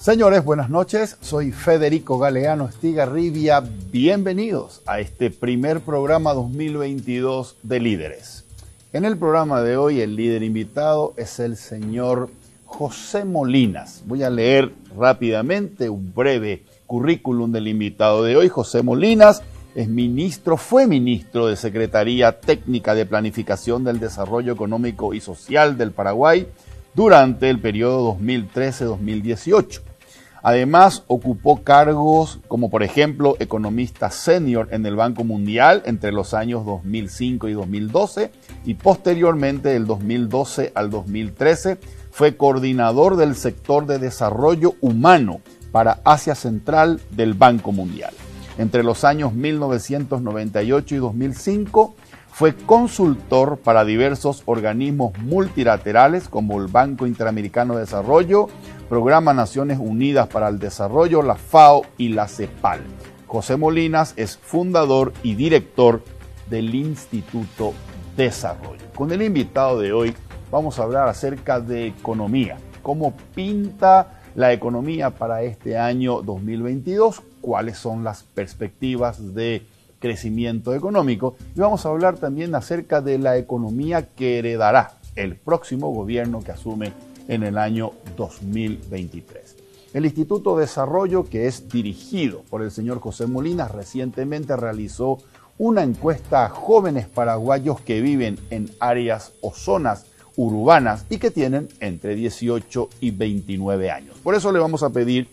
Señores, buenas noches. Soy Federico Galeano Estigarribia. Bienvenidos a este primer programa 2022 de Líderes. En el programa de hoy, el líder invitado es el señor José Molinas. Voy a leer rápidamente un breve currículum del invitado de hoy. José Molinas fue ministro de Secretaría Técnica de Planificación del Desarrollo Económico y Social del Paraguay durante el periodo 2013-2018. Además, ocupó cargos como, por ejemplo, economista senior en el Banco Mundial entre los años 2005 y 2012 y posteriormente, del 2012 al 2013, fue coordinador del sector de desarrollo humano para Asia Central del Banco Mundial. Entre los años 1998 y 2005, fue consultor para diversos organismos multilaterales como el Banco Interamericano de Desarrollo, Programa Naciones Unidas para el Desarrollo, la FAO y la CEPAL. José Molinas es fundador y director del Instituto Desarrollo. Con el invitado de hoy vamos a hablar acerca de economía, cómo pinta la economía para este año 2022, cuáles son las perspectivas de crecimiento económico, y vamos a hablar también acerca de la economía que heredará el próximo gobierno que asume en el año 2023. El Instituto Desarrollo, que es dirigido por el señor José Molinas, recientemente realizó una encuesta a jóvenes paraguayos que viven en áreas o zonas urbanas y que tienen entre 18 y 29 años. Por eso le vamos a pedir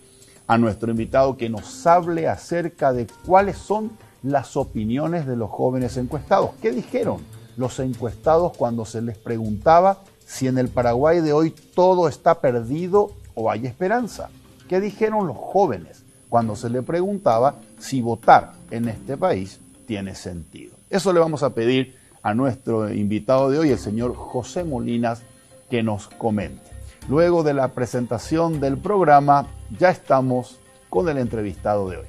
a nuestro invitado que nos hable acerca de cuáles son las opiniones de los jóvenes encuestados. ¿Qué dijeron los encuestados cuando se les preguntaba si en el Paraguay de hoy todo está perdido o hay esperanza? ¿Qué dijeron los jóvenes cuando se les preguntaba si votar en este país tiene sentido? Eso le vamos a pedir a nuestro invitado de hoy, el señor José Molinas, que nos comente. Luego de la presentación del programa, ya estamos con el entrevistado de hoy.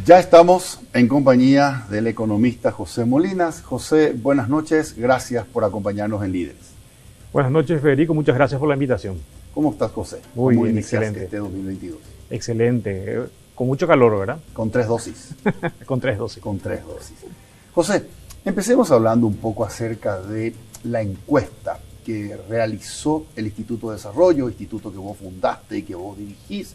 Ya estamos en compañía del economista José Molinas. José, buenas noches. Gracias por acompañarnos en Líderes. Buenas noches, Federico. Muchas gracias por la invitación. ¿Cómo estás, José? Muy ¿Cómo bien, iniciaste excelente. este 2022? Excelente. Con mucho calor, ¿verdad? Con 3 dosis. Con 3 dosis. Con 3 dosis. José, empecemos hablando un poco acerca de la encuesta que realizó el Instituto de Desarrollo, instituto que vos fundaste y que vos dirigís,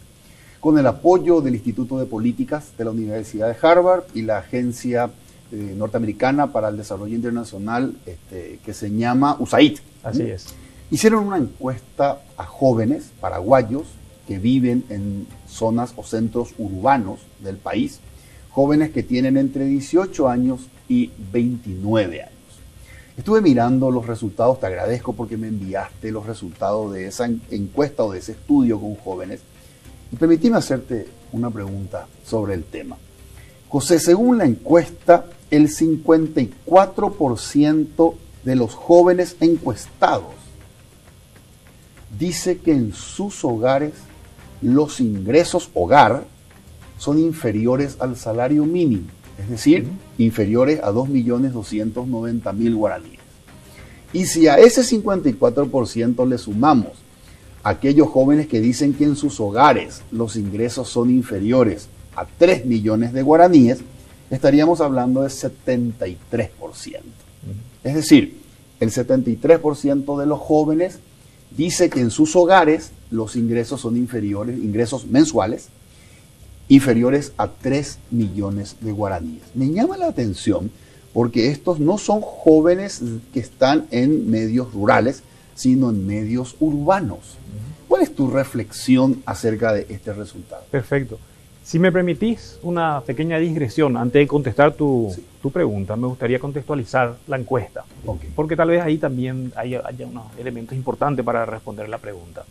con el apoyo del Instituto de Políticas de la Universidad de Harvard y la Agencia Norteamericana para el Desarrollo Internacional, que se llama USAID. Así es. Hicieron una encuesta a jóvenes paraguayos que viven en zonas o centros urbanos del país, jóvenes que tienen entre 18 años y 29 años. Estuve mirando los resultados, te agradezco porque me enviaste los resultados de esa encuesta o de ese estudio con jóvenes. Y permíteme hacerte una pregunta sobre el tema. José, según la encuesta, el 54% de los jóvenes encuestados dice que en sus hogares los ingresos hogar son inferiores al salario mínimo, es decir, inferiores a 2.290.000 guaraníes. Y si a ese 54% le sumamos aquellos jóvenes que dicen que en sus hogares los ingresos son inferiores a 3 millones de guaraníes, estaríamos hablando de 73%. Es decir, el 73% de los jóvenes dice que en sus hogares los ingresos son inferiores, ingresos mensuales, inferiores a 3 millones de guaraníes. Me llama la atención porque estos no son jóvenes que están en medios rurales, sino en medios urbanos. ¿Cuál es tu reflexión acerca de este resultado? Perfecto. Si me permitís una pequeña digresión antes de contestar tu pregunta, me gustaría contextualizar la encuesta, porque tal vez ahí también haya unos elementos importantes para responder la pregunta.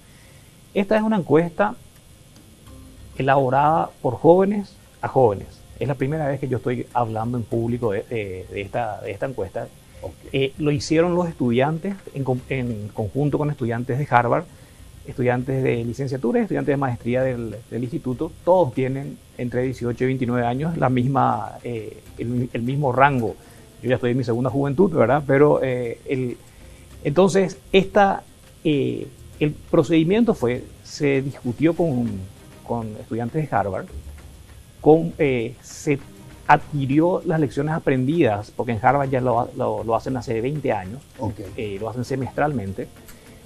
Esta es una encuesta elaborada por jóvenes a jóvenes. Es la primera vez que yo estoy hablando en público de esta encuesta. Lo hicieron los estudiantes en conjunto con estudiantes de Harvard estudiantes de licenciatura y estudiantes de maestría del instituto, todos tienen entre 18 y 29 años la misma, el mismo rango. Yo ya estoy en mi segunda juventud, ¿verdad? Pero entonces el procedimiento se discutió con estudiantes de Harvard, se adquirió las lecciones aprendidas, porque en Harvard ya lo hacen hace 20 años, lo hacen semestralmente.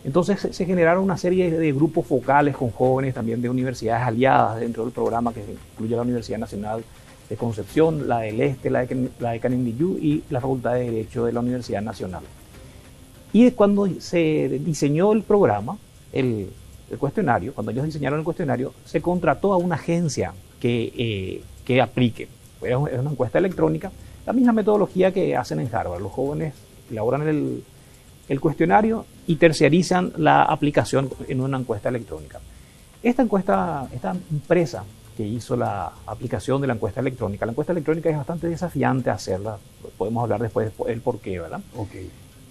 Entonces se generaron una serie de grupos focales con jóvenes también de universidades aliadas dentro del programa, que incluye la Universidad Nacional de Concepción, la del Este, la de Canindeyú y la Facultad de Derecho de la Universidad Nacional. Y cuando se diseñó el programa, el cuestionario, cuando ellos diseñaron el cuestionario, se contrató a una agencia que aplique. Es una encuesta electrónica, la misma metodología que hacen en Harvard. Los jóvenes elaboran el cuestionario y terciarizan la aplicación en una encuesta electrónica. Esta empresa que hizo la aplicación de la encuesta electrónica es bastante desafiante hacerla, podemos hablar después del por qué, ¿verdad?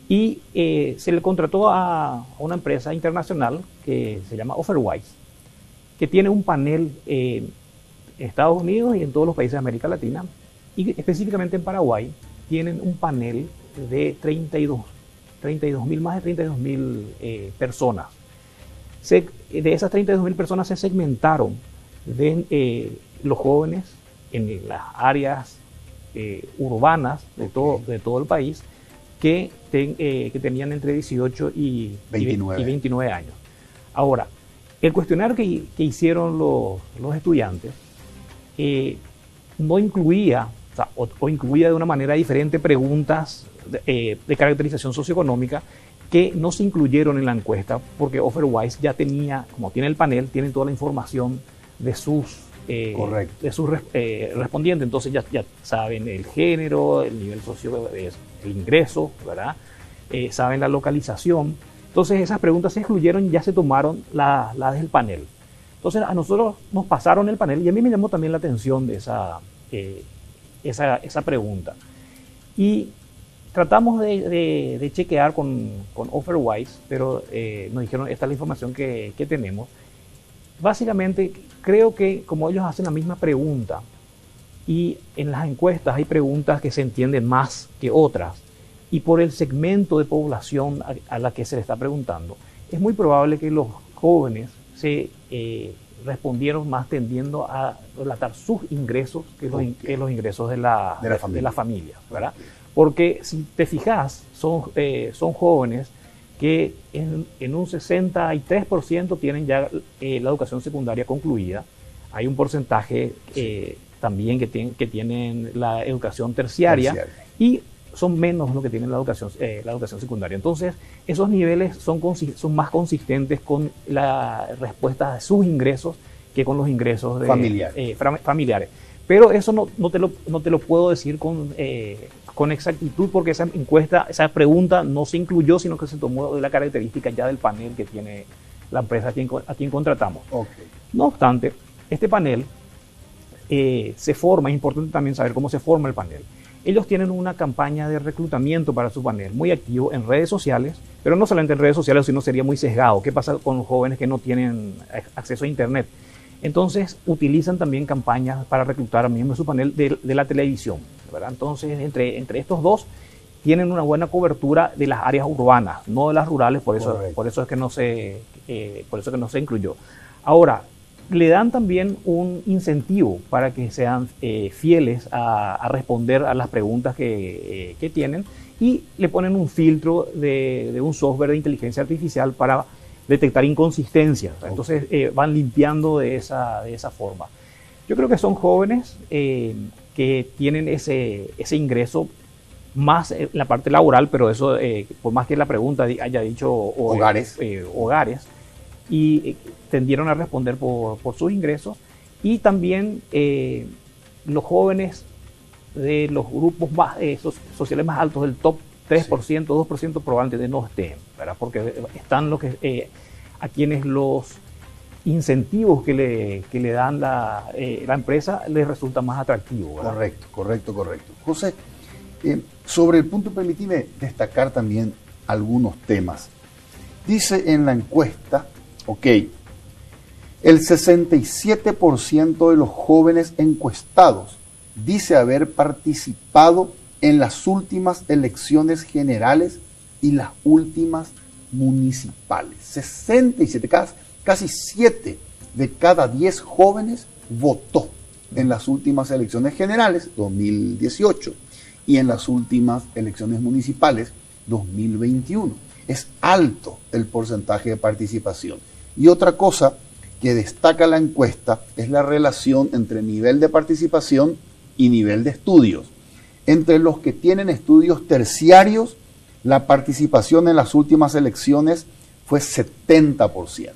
Y se le contrató a una empresa internacional que se llama Offerwise, que tiene un panel en Estados Unidos y en todos los países de América Latina, y específicamente en Paraguay tienen un panel de más de 32.000 personas. De esas 32.000 personas se segmentaron de los jóvenes en las áreas urbanas de todo el país que tenían entre 18 y 29 años. Ahora, el cuestionario que hicieron los estudiantes no incluía, o incluía de una manera diferente preguntas de caracterización socioeconómica que no se incluyeron en la encuesta, porque Offerwise ya tenía, como tiene el panel, tiene toda la información de sus respondientes. Entonces ya saben el género, el nivel el ingreso, ¿verdad? Saben la localización. Entonces esas preguntas se excluyeron y ya se tomaron las del panel. Entonces a nosotros nos pasaron el panel y a mí me llamó también la atención de esa pregunta. Y tratamos de chequear con Offerwise, pero nos dijeron, esta es la información que tenemos. Básicamente, creo que como ellos hacen la misma pregunta, y en las encuestas hay preguntas que se entienden más que otras, y por el segmento de población a la que se le está preguntando, es muy probable que los jóvenes se respondieron más tendiendo a relatar sus ingresos que los ingresos de la familia, ¿verdad? Porque si te fijas, son jóvenes que en un 63% tienen ya la educación secundaria concluida. Hay un porcentaje también que tienen la educación terciaria. Y son menos los que tienen la educación secundaria. Entonces, esos niveles son más consistentes con la respuesta de sus ingresos que con los ingresos familiares. Pero eso no te lo puedo decir con exactitud, porque esa encuesta, esa pregunta no se incluyó, sino que se tomó de la característica ya del panel que tiene la empresa a quien contratamos. No obstante, este panel se forma, es importante también saber cómo se forma el panel. Ellos tienen una campaña de reclutamiento para su panel, muy activo en redes sociales, pero no solamente en redes sociales, sino sería muy sesgado. ¿Qué pasa con los jóvenes que no tienen acceso a Internet? Entonces, utilizan también campañas para reclutar a miembros de su panel de la televisión, ¿verdad? Entonces, entre estos dos, tienen una buena cobertura de las áreas urbanas, no de las rurales, por eso es que no se incluyó. Ahora, le dan también un incentivo para que sean fieles a responder a las preguntas que tienen, y le ponen un filtro de un software de inteligencia artificial para detectar inconsistencias. Entonces van limpiando de esa forma. Yo creo que son jóvenes que tienen ese ingreso más en la parte laboral, pero eso, por más que la pregunta haya dicho hogares, y tendieron a responder por sus ingresos. Y también los jóvenes de los grupos más sociales más altos, del top 3%, 2%, probablemente no estén, ¿verdad? Porque están a quienes los incentivos que le dan la empresa les resulta más atractivo, ¿verdad? Correcto. José, sobre el punto, permíteme destacar también algunos temas. Dice en la encuesta Ok. El 67% de los jóvenes encuestados dice haber participado en las últimas elecciones generales y las últimas municipales. 67, casi 7 de cada 10 jóvenes votó en las últimas elecciones generales, 2018, y en las últimas elecciones municipales, 2021. Es alto el porcentaje de participación. Y otra cosa que destaca la encuesta es la relación entre nivel de participación y nivel de estudios. Entre los que tienen estudios terciarios, la participación en las últimas elecciones fue 70%.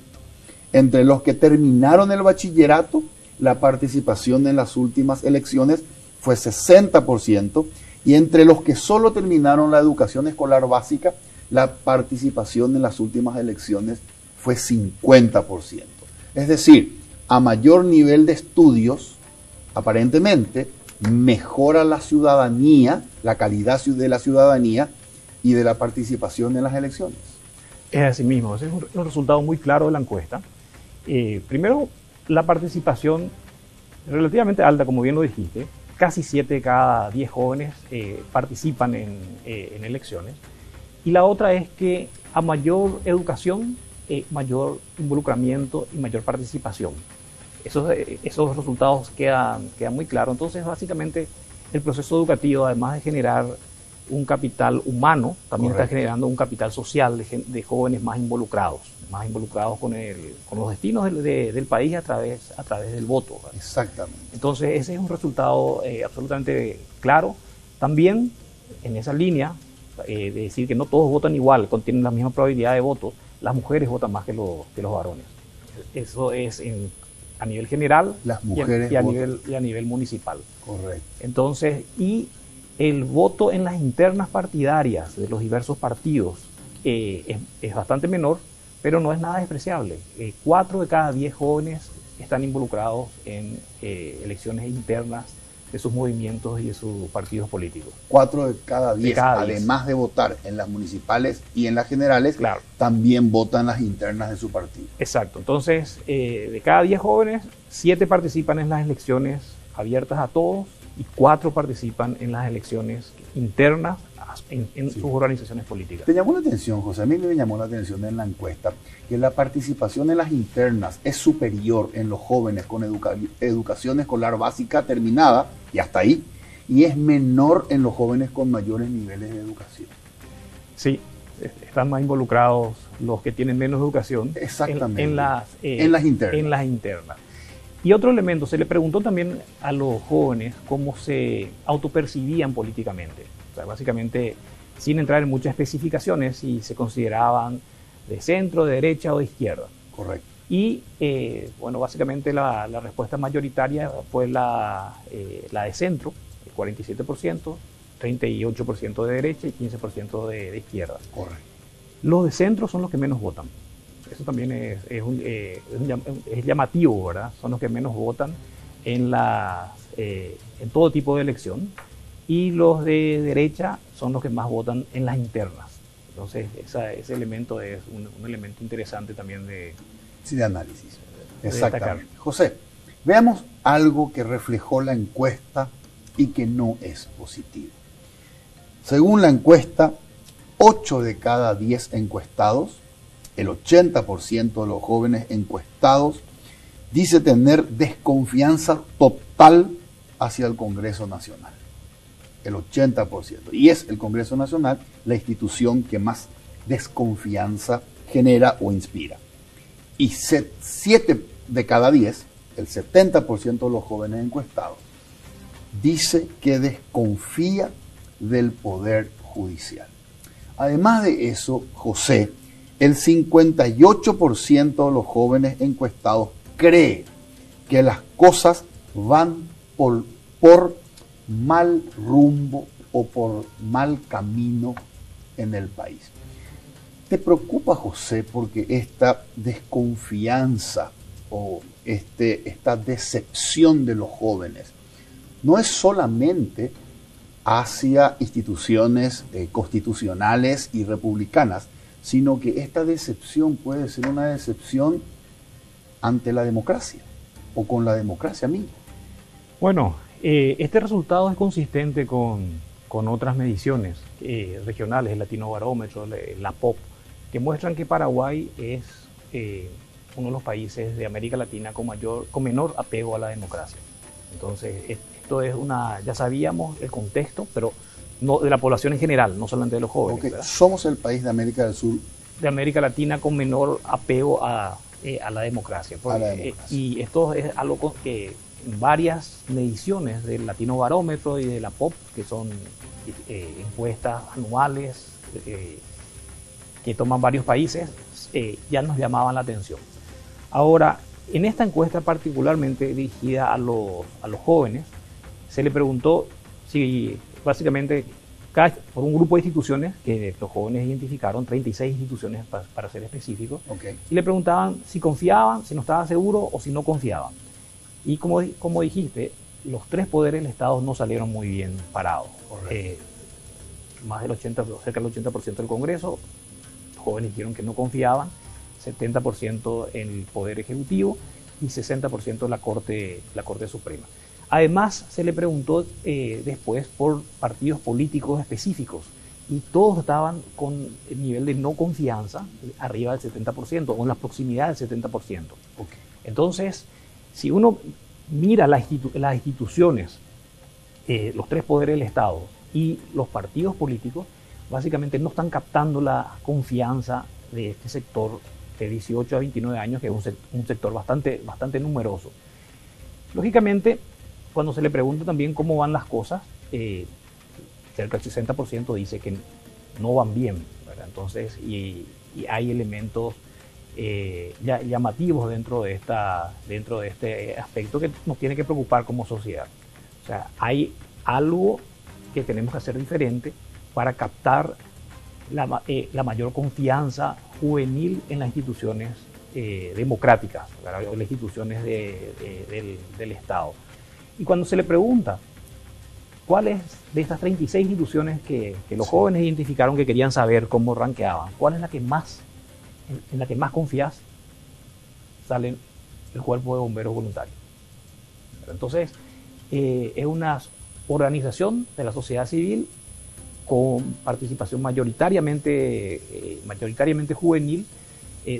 Entre los que terminaron el bachillerato, la participación en las últimas elecciones fue 60%. Y entre los que solo terminaron la educación escolar básica, la participación en las últimas elecciones fue 50%. Es decir, a mayor nivel de estudios, aparentemente, mejora la ciudadanía, la calidad de la ciudadanía y de la participación en las elecciones. Es así mismo, ese es un resultado muy claro de la encuesta. Primero, la participación relativamente alta, como bien lo dijiste, casi 7 de cada 10 jóvenes participan en elecciones. Y la otra es que a mayor educación, mayor involucramiento y mayor participación. Esos resultados quedan muy claros. Entonces, básicamente, el proceso educativo, además de generar un capital humano, también está generando un capital social de jóvenes más involucrados con los destinos del país a través del voto, ¿verdad? Exactamente. Entonces, ese es un resultado absolutamente claro. También, en esa línea, de decir que no todos votan igual, tienen la misma probabilidad de voto, las mujeres votan más que los varones. Eso es a nivel general las mujeres y a nivel municipal. Correcto. Entonces, y el voto en las internas partidarias de los diversos partidos es bastante menor, pero no es nada despreciable. 4 de cada 10 jóvenes están involucrados en elecciones internas de sus movimientos y de sus partidos políticos. 4 de cada 10, además de votar en las municipales y en las generales, claro, también votan las internas de su partido. Exacto. Entonces, de cada 10 jóvenes, 7 participan en las elecciones abiertas a todos y 4 participan en las elecciones internas en sus organizaciones políticas. ¿Te llamó la atención, José? A mí me llamó la atención en la encuesta que la participación en las internas es superior en los jóvenes con educación escolar básica terminada, y hasta ahí, y es menor en los jóvenes con mayores niveles de educación. Sí, están más involucrados los que tienen menos educación. Exactamente. En las internas. Y otro elemento, se le preguntó también a los jóvenes cómo se autopercibían políticamente. O sea, básicamente, sin entrar en muchas especificaciones, si se consideraban de centro, de derecha o de izquierda. Correcto. Y, bueno, básicamente la respuesta mayoritaria fue la de centro, el 47%, 38% de derecha y 15% de izquierda. Correcto. Los de centro son los que menos votan. Eso también es llamativo, ¿verdad? Son los que menos votan en todo tipo de elección. Y los de derecha son los que más votan en las internas. Entonces, ese elemento es un elemento interesante también de análisis. Exactamente. José, veamos algo que reflejó la encuesta y que no es positivo. Según la encuesta, 8 de cada 10 encuestados, el 80% de los jóvenes encuestados, dice tener desconfianza total hacia el Congreso Nacional. El 80%. Y es el Congreso Nacional la institución que más desconfianza genera o inspira. Y 7 de cada 10, el 70% de los jóvenes encuestados, dice que desconfía del Poder Judicial. Además de eso, José, el 58% de los jóvenes encuestados cree que las cosas van por mal rumbo o por mal camino en el país. ¿Te preocupa, José, porque esta desconfianza o esta decepción de los jóvenes no es solamente hacia instituciones constitucionales y republicanas, sino que esta decepción puede ser una decepción ante la democracia o con la democracia misma. Bueno, este resultado es consistente con otras mediciones regionales, el Latinobarómetro, la POP, que muestran que Paraguay es uno de los países de América Latina con menor apego a la democracia. Entonces, esto es ya sabíamos el contexto, pero no de la población en general, no solamente de los jóvenes. Okay. Somos el país de América del Sur. De América Latina con menor apego a la democracia. Y esto es algo que en varias mediciones del Latinobarómetro y de la POP, que son encuestas anuales que toman varios países, ya nos llamaban la atención. Ahora, en esta encuesta particularmente dirigida a los jóvenes, se le preguntó si básicamente por un grupo de instituciones que los jóvenes identificaron, 36 instituciones para ser específicos, y le preguntaban si confiaban, si no estaban seguros o si no confiaban. Y como dijiste, los tres poderes del Estado no salieron muy bien parados. Más del 80%, cerca del 80% del Congreso, los jóvenes dijeron que no confiaban, 70% en el Poder Ejecutivo y 60% en la Corte Suprema. Además, se le preguntó después por partidos políticos específicos y todos estaban con el nivel de no confianza arriba del 70% o en la proximidad del 70%. Entonces, si uno mira las instituciones, los tres poderes del Estado y los partidos políticos, básicamente no están captando la confianza de este sector de 18 a 29 años, que es un sector bastante numeroso. Lógicamente, cuando se le pregunta también cómo van las cosas, cerca del 60% dice que no van bien, ¿verdad? Entonces, y hay elementos llamativos dentro de este aspecto que nos tiene que preocupar como sociedad. O sea, hay algo que tenemos que hacer diferente para captar la mayor confianza juvenil en las instituciones democráticas, ¿verdad? O las instituciones del Estado. Y cuando se le pregunta cuáles de estas 36 instituciones que los jóvenes identificaron que querían saber cómo rankeaban, cuál es la que más, en la que más confías, sale el Cuerpo de Bomberos Voluntarios. Entonces, es una organización de la sociedad civil con participación mayoritariamente juvenil,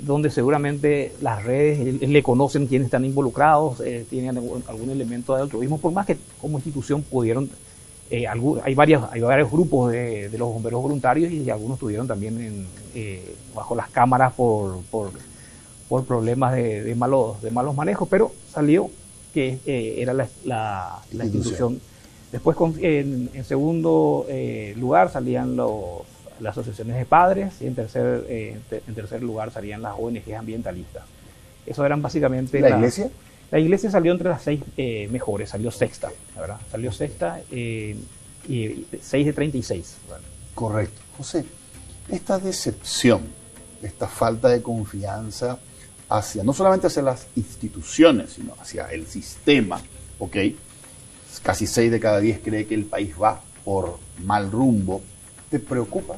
donde seguramente las redes le conocen quiénes están involucrados, tienen algún elemento de altruismo, por más que como institución pudieron, hay varios grupos de los bomberos voluntarios y algunos estuvieron también bajo las cámaras por problemas de malos manejos, pero salió que era la institución. Después, en segundo lugar, salían las asociaciones de padres y en tercer lugar salían las ONGs ambientalistas. Eso eran básicamente... ¿La iglesia? La iglesia salió entre las 6 mejores, salió sexta, ¿verdad? Salió sexta y 6 de 36. ¿Verdad? Correcto. José, esta decepción, esta falta de confianza no solamente hacia las instituciones, sino hacia el sistema, ¿ok? Casi 6 de cada 10 cree que el país va por mal rumbo. ¿Te preocupa?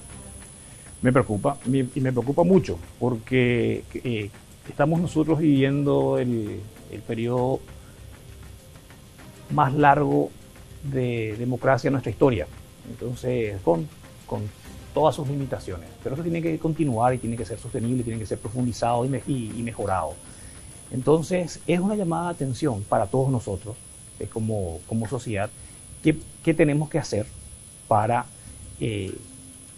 Me preocupa, y me preocupa mucho, porque estamos nosotros viviendo el periodo más largo de democracia en nuestra historia. Entonces, con todas sus limitaciones. Pero eso tiene que continuar y tiene que ser sostenible, tiene que ser profundizado y mejorado. Entonces, es una llamada de atención para todos nosotros, como sociedad, ¿qué tenemos que hacer para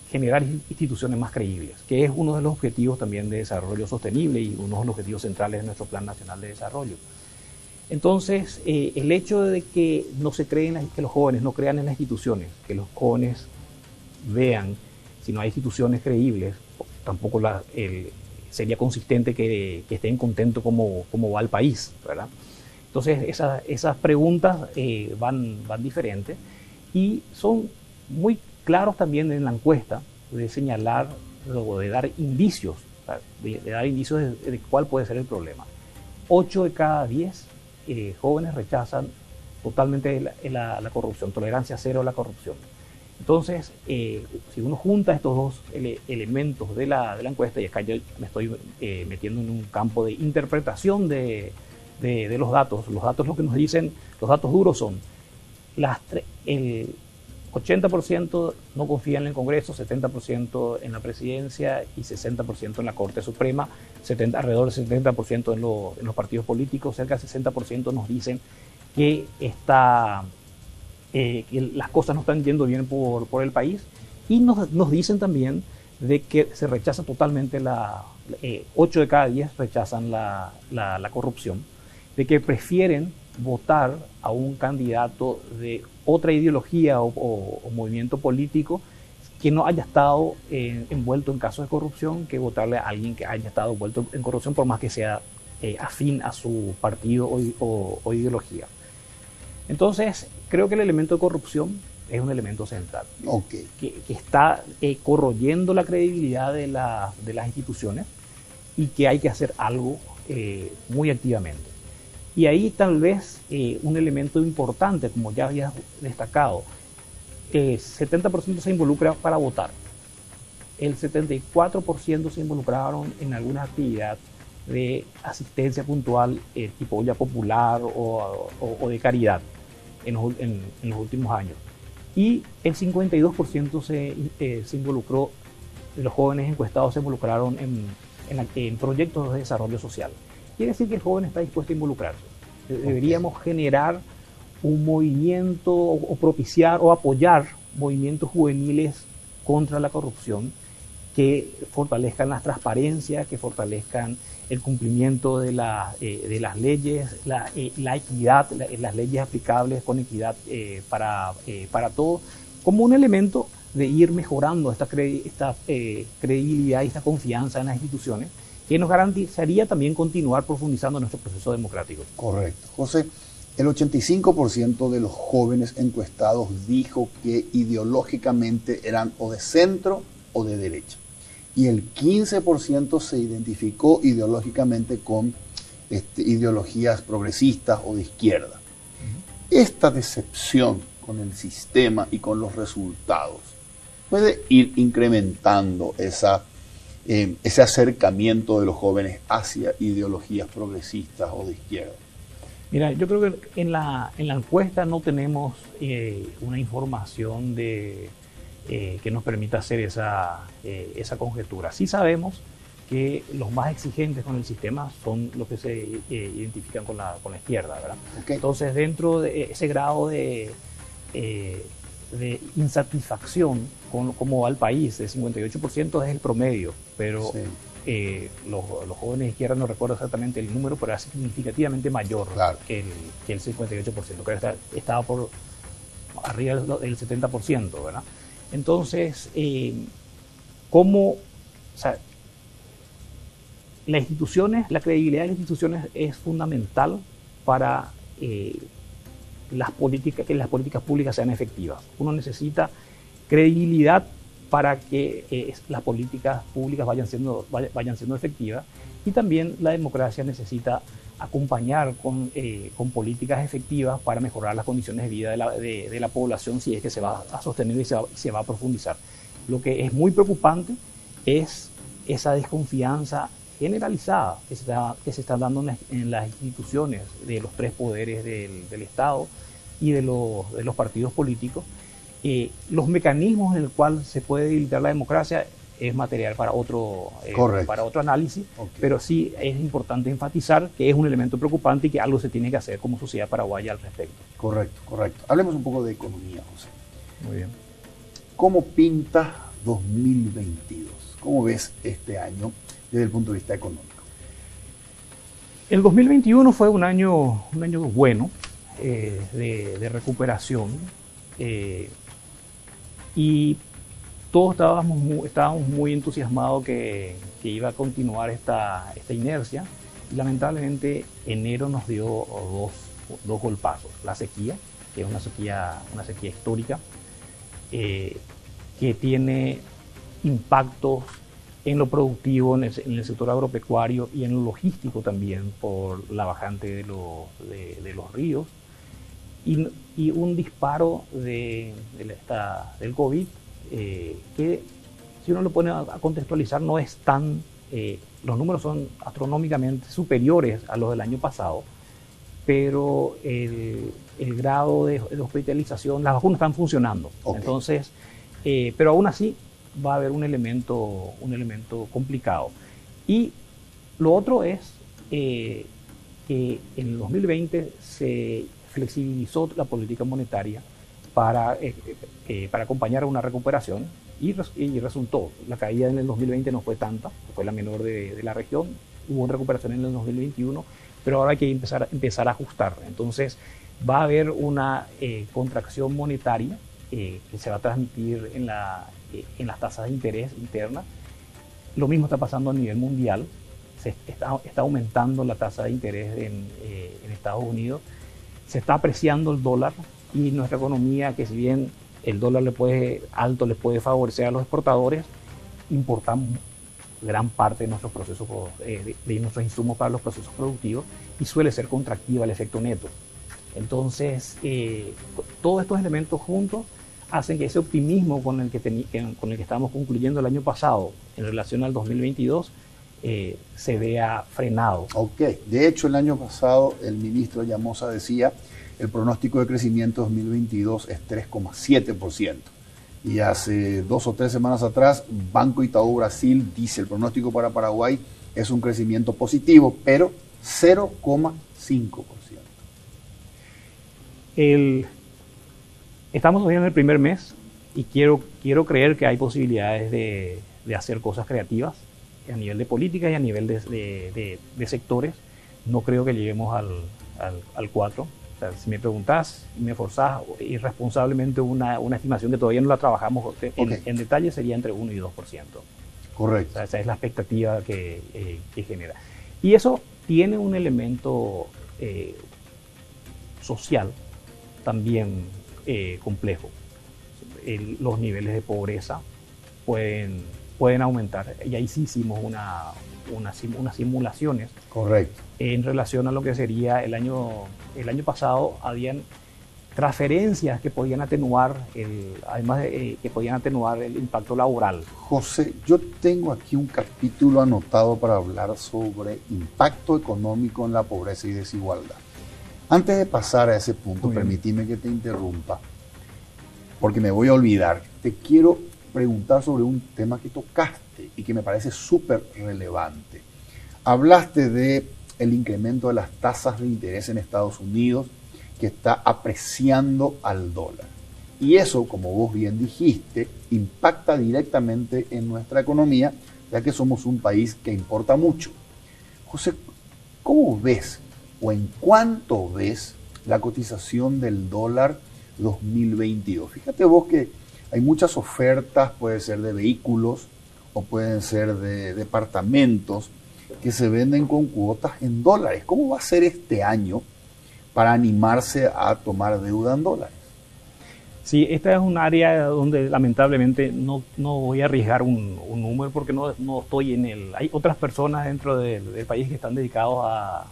generar instituciones más creíbles? Que es uno de los objetivos también de desarrollo sostenible y uno de los objetivos centrales de nuestro Plan Nacional de Desarrollo. Entonces, el hecho de que que los jóvenes no crean en las instituciones, que los jóvenes vean, si no hay instituciones creíbles, tampoco sería consistente que estén contentos como va el país, ¿verdad? Entonces, esas preguntas van diferentes y son muy claros también en la encuesta de señalar o de dar indicios, de cuál puede ser el problema. 8 de cada 10 jóvenes rechazan totalmente la corrupción, tolerancia cero a la corrupción. Entonces, si uno junta estos dos elementos de la encuesta, y acá yo me estoy metiendo en un campo de interpretación de los datos lo que nos dicen, los datos duros son, el 80% no confía en el Congreso, 70% en la Presidencia y 60% en la Corte Suprema, alrededor del 70% en los partidos políticos, cerca del 60% nos dicen que que las cosas no están yendo bien por el país, y nos dicen también de que se rechaza totalmente 8 de cada 10 rechazan la corrupción, de que prefieren votar a un candidato de otra ideología o movimiento político que no haya estado envuelto en casos de corrupción, que votarle a alguien que haya estado envuelto en corrupción, por más que sea afín a su partido o ideología. Entonces, creo que el elemento de corrupción es un elemento central, que está corroyendo la credibilidad de las instituciones, y que hay que hacer algo muy activamente. Y ahí tal vez un elemento importante, como ya había destacado, 70% se involucra para votar, el 74% se involucraron en alguna actividad de asistencia puntual tipo olla popular o de caridad en los últimos años. Y el 52% se involucró, los jóvenes encuestados se involucraron en proyectos de desarrollo social. Quiere decir que el joven está dispuesto a involucrarse. Deberíamos generar un movimiento o propiciar o apoyar movimientos juveniles contra la corrupción que fortalezcan la transparencia, que fortalezcan el cumplimiento de las leyes, la equidad, las leyes aplicables con equidad para todos, como un elemento de ir mejorando esta credibilidad y esta confianza en las instituciones, que nos garantizaría también continuar profundizando nuestro proceso democrático. Correcto. José, el 85% de los jóvenes encuestados dijo que ideológicamente eran o de centro o de derecha. Y el 15% se identificó ideológicamente con ideologías progresistas o de izquierda. Esta decepción con el sistema y con los resultados puede ir incrementando ese acercamiento de los jóvenes hacia ideologías progresistas o de izquierda. Mira, yo creo que en la encuesta no tenemos una información que nos permita hacer esa conjetura. Sí sabemos que los más exigentes con el sistema son los que se identifican con la izquierda, ¿verdad? Okay. Entonces, dentro de ese grado de insatisfacción con cómo va el país, el 58% es el promedio, pero sí. Los jóvenes de izquierda, no recuerdo exactamente el número, pero es significativamente mayor, claro, que el 58%, que estaba por arriba del 70%, ¿verdad? Entonces, la credibilidad de las instituciones es fundamental para que las políticas públicas sean efectivas. Uno necesita credibilidad para que las políticas públicas vayan siendo efectivas, y también la democracia necesita acompañar con políticas efectivas para mejorar las condiciones de vida de la población, si es que se va a sostener y se va a profundizar. Lo que es muy preocupante es esa desconfianza generalizada que se está dando en las instituciones de los tres poderes del Estado y de los partidos políticos. Los mecanismos en el cual se puede debilitar la democracia es material para otro análisis, okay, pero sí es importante enfatizar que es un elemento preocupante y que algo se tiene que hacer como sociedad paraguaya al respecto. Correcto. Hablemos un poco de economía, José. Muy bien. ¿Cómo pinta 2022? ¿Cómo ves este año desde el punto de vista económico? El 2021 fue un año bueno de recuperación, y todos estábamos muy entusiasmados que iba a continuar esta inercia, y lamentablemente enero nos dio dos golpazos. La sequía, que es una sequía histórica, que tiene impactos en lo productivo, en el sector agropecuario y en lo logístico también, por la bajante de los ríos, y un disparo del COVID, que si uno lo pone a contextualizar no es tan... los números son astronómicamente superiores a los del año pasado, pero el grado de hospitalización, las vacunas están funcionando. Okay. Entonces, pero aún así va a haber un elemento complicado. Y lo otro es que en el 2020 se flexibilizó la política monetaria para acompañar a una recuperación y resultó. La caída en el 2020 no fue tanta, fue la menor de la región. Hubo una recuperación en el 2021, pero ahora hay que empezar a ajustar. Entonces va a haber una contracción monetaria que se va a transmitir en las tasas de interés internas. Lo mismo está pasando a nivel mundial. Está aumentando la tasa de interés en Estados Unidos. Se está apreciando el dólar y nuestra economía, que si bien el dólar les puede favorecer a los exportadores, importamos gran parte de nuestros procesos, de nuestros insumos para los procesos productivos, y suele ser contractiva el efecto neto. Entonces, todos estos elementos juntos hacen que ese optimismo con el que estábamos concluyendo el año pasado en relación al 2022 se vea frenado. Ok, de hecho el año pasado el ministro Llamosa decía el pronóstico de crecimiento 2022 es 3,7%. Y hace 2 o 3 semanas atrás, Banco Itaú Brasil dice el pronóstico para Paraguay es un crecimiento positivo, pero 0,5%. Estamos todavía en el primer mes y quiero creer que hay posibilidades de hacer cosas creativas a nivel de políticas y a nivel de sectores. No creo que lleguemos al 4%. O sea, si me preguntás y me forzás irresponsablemente una estimación que todavía no la trabajamos en detalle, sería entre 1 y 2%. Correcto. O sea, esa es la expectativa que genera. Y eso tiene un elemento social también complejo. Los niveles de pobreza pueden aumentar. Y ahí sí hicimos unas simulaciones. Correcto. En relación a lo que sería el año pasado, habían transferencias que podían atenuar que podían atenuar el impacto laboral. José, yo tengo aquí un capítulo anotado para hablar sobre impacto económico en la pobreza y desigualdad. Antes de pasar a ese punto, permíteme que te interrumpa, porque me voy a olvidar. Te quiero preguntar sobre un tema que tocaste y que me parece súper relevante. Hablaste de el incremento de las tasas de interés en Estados Unidos, que está apreciando al dólar. Y eso, como vos bien dijiste, impacta directamente en nuestra economía, ya que somos un país que importa mucho. José, ¿cómo ves o en cuánto ves la cotización del dólar 2022? Fíjate vos que hay muchas ofertas, puede ser de vehículos o pueden ser de departamentos, que se venden con cuotas en dólares. ¿Cómo va a ser este año para animarse a tomar deuda en dólares? Sí, esta es un área donde lamentablemente no voy a arriesgar un número porque no estoy en el... Hay otras personas dentro del país que están dedicados a